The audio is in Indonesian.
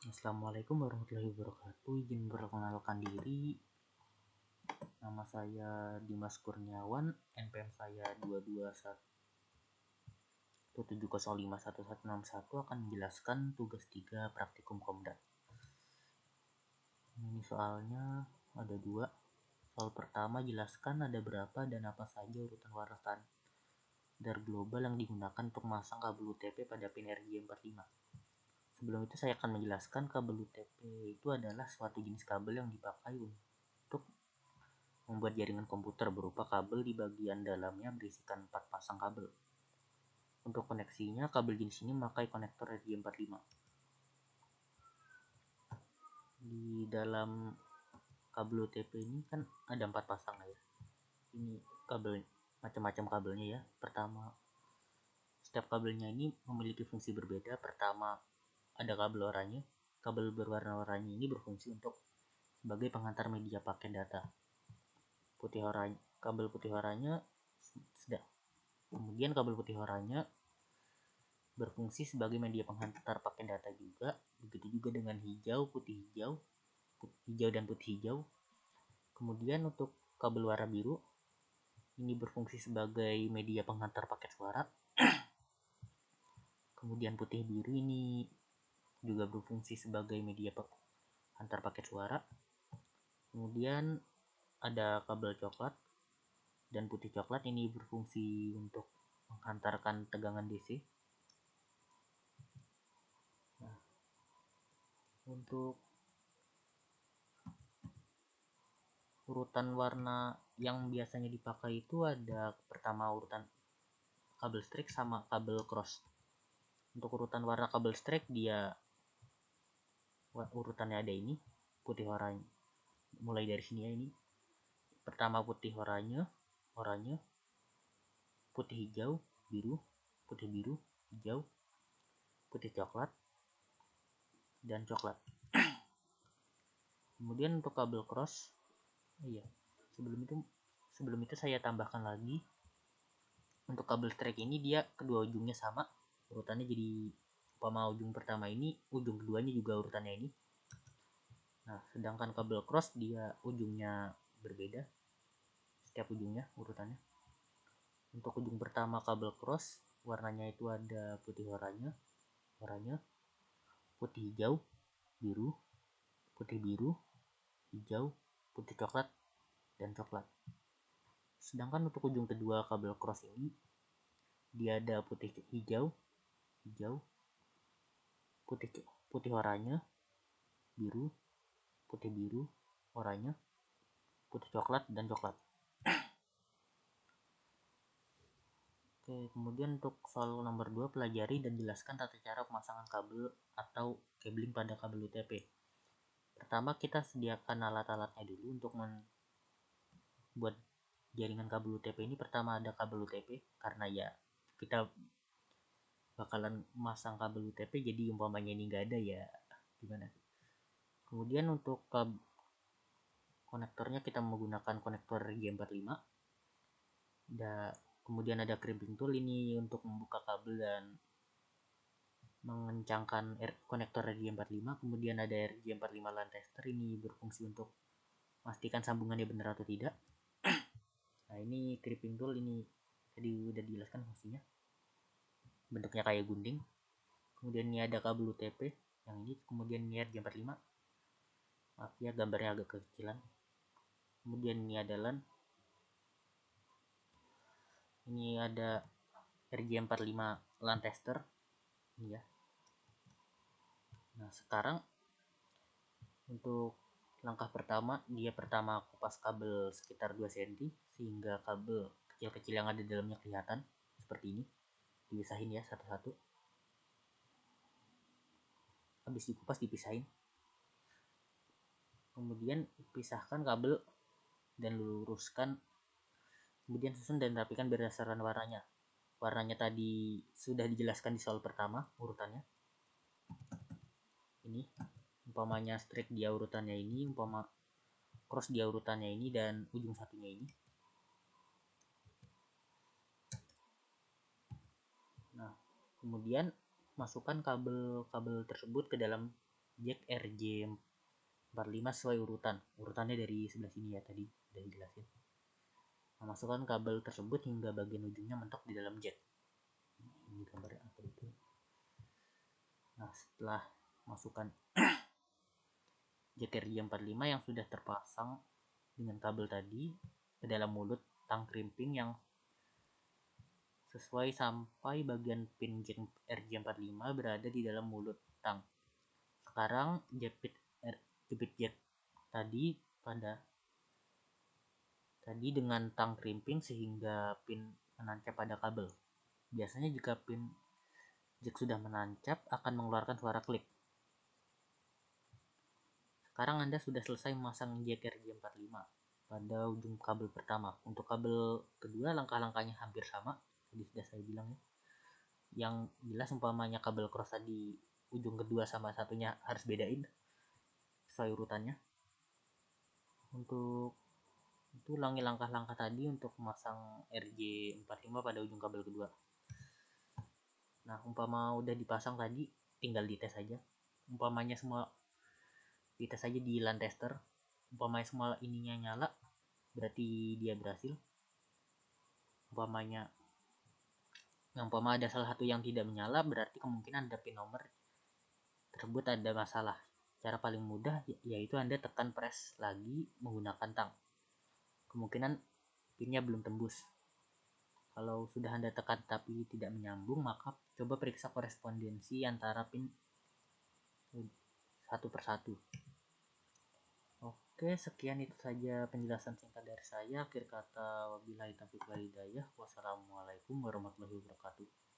Assalamualaikum warahmatullahi wabarakatuh. Izin perkenalkan diri. Nama saya Dimas Kurniawan. NPM saya 22170511161 akan menjelaskan tugas 3 praktikum Komda. Ini soalnya ada 2. Soal pertama, jelaskan ada berapa dan apa saja urutan warna standar global yang digunakan untuk memasang kabel UTP pada pin RJ45. Sebelum itu saya akan menjelaskan kabel UTP itu adalah suatu jenis kabel yang dipakai untuk membuat jaringan komputer berupa kabel di bagian dalamnya berisikan 4 pasang kabel. Untuk koneksinya, kabel jenis ini memakai konektor RJ45. Di dalam kabel UTP ini kan ada 4 pasang ya. Ini kabel macam-macam kabelnya ya. Pertama, setiap kabelnya ini memiliki fungsi berbeda. Pertama, ada kabel oranye. Kabel berwarna oranye ini berfungsi untuk sebagai pengantar media paket data. Kabel putih oranye kemudian kabel putih oranye berfungsi sebagai media penghantar paket data juga. Begitu juga dengan hijau dan putih hijau. Kemudian untuk kabel warna biru ini berfungsi sebagai media penghantar paket suara. Kemudian putih biru ini juga berfungsi sebagai media penghantar paket suara. Kemudian ada kabel coklat dan putih coklat, ini berfungsi untuk menghantarkan tegangan DC. Nah, untuk urutan warna yang biasanya dipakai itu ada pertama urutan kabel strike sama kabel cross. Untuk urutan warna kabel strike dia urutannya ada ini, putih oranye. Mulai dari sini ya, ini pertama putih oranye, putih hijau, biru, putih biru, hijau, putih coklat, dan coklat. Kemudian untuk kabel cross, sebelum itu saya tambahkan lagi, untuk kabel strike ini dia kedua ujungnya sama urutannya, jadi umpama ujung pertama ini, ujung keduanya juga urutannya ini. Nah, sedangkan kabel cross dia ujungnya berbeda, setiap ujungnya urutannya. Untuk ujung pertama kabel cross, warnanya itu ada putih oranye, putih hijau, biru, putih biru, hijau, putih coklat, dan coklat. Sedangkan untuk ujung kedua kabel cross ini dia ada putih hijau, putih oranye, biru, putih biru, oranye, putih coklat, dan coklat. Oke, kemudian untuk soal nomor 2, pelajari dan jelaskan tata cara pemasangan kabel atau cabling pada kabel UTP. Pertama, kita sediakan alat-alatnya dulu untuk membuat jaringan kabel UTP ini. Pertama ada kabel UTP, karena ya kita bakalan memasang kabel UTP, jadi umpamanya ini nggak ada ya gimana. Kemudian untuk konektornya kita menggunakan konektor G45. Kemudian ada crimping tool ini untuk membuka kabel dan mengencangkan konektor RJ45. Kemudian ada RJ45 LAN tester, ini berfungsi untuk memastikan sambungannya benar atau tidak. Nah, ini crimping tool, ini tadi udah dijelaskan fungsinya, bentuknya kayak gunting. Kemudian ini ada kabel UTP yang ini, kemudian ini RJ45, maaf ya gambarnya agak kekecilan. Kemudian ini ada LAN, ini ada RJ45 LAN tester ini ya. Nah, sekarang untuk langkah pertama, dia pertama kupas kabel sekitar 2 cm sehingga kabel kecil-kecil yang ada di dalamnya kelihatan seperti ini. Dipisahin ya satu-satu. Habis dikupas dipisahin. Kemudian pisahkan kabel dan luruskan. Kemudian susun dan rapikan berdasarkan warnanya. Warnanya tadi sudah dijelaskan di soal pertama urutannya. Ini umpamanya strike dia urutannya ini, umpama cross dia urutannya ini, dan ujung satunya ini. Nah, kemudian masukkan kabel-kabel tersebut ke dalam jack RJ45 sesuai urutannya dari sebelah sini ya, tadi udah dijelasin. Memasukkan kabel tersebut hingga bagian ujungnya mentok di dalam jack. Ini gambar apa itu. Nah, setelah masukkan jack RJ45 yang sudah terpasang dengan kabel tadi ke dalam mulut tang crimping yang sesuai sampai bagian pin jack RJ45 berada di dalam mulut tang. Sekarang jepit jack tadi dengan tang crimping sehingga pin menancap pada kabel. Biasanya jika pin jack sudah menancap akan mengeluarkan suara klik. Sekarang Anda sudah selesai memasang jack RJ45 pada ujung kabel pertama. Untuk kabel kedua langkah-langkahnya hampir sama, tadi sudah saya bilang ya. Yang jelas umpamanya kabel cross di ujung kedua sama satunya harus bedain sesuai urutannya. Untuk itu ulangi langkah-langkah tadi untuk memasang RJ45 pada ujung kabel kedua. Nah, umpama udah dipasang tadi, tinggal dites aja. Umpamanya semua dites aja di LAN tester. Umpamanya semua ininya nyala, berarti dia berhasil. Umpama ada salah satu yang tidak menyala, berarti kemungkinan ada pin nomor tersebut ada masalah. Cara paling mudah yaitu Anda tekan press lagi menggunakan tang. Kemungkinan pinnya belum tembus. Kalau sudah Anda tekan tapi tidak menyambung, maka coba periksa korespondensi antara pin satu persatu. Oke, sekian itu saja penjelasan singkat dari saya. Akhir kata, wabillahi taufiq wal hidayah. Wassalamualaikum warahmatullahi wabarakatuh.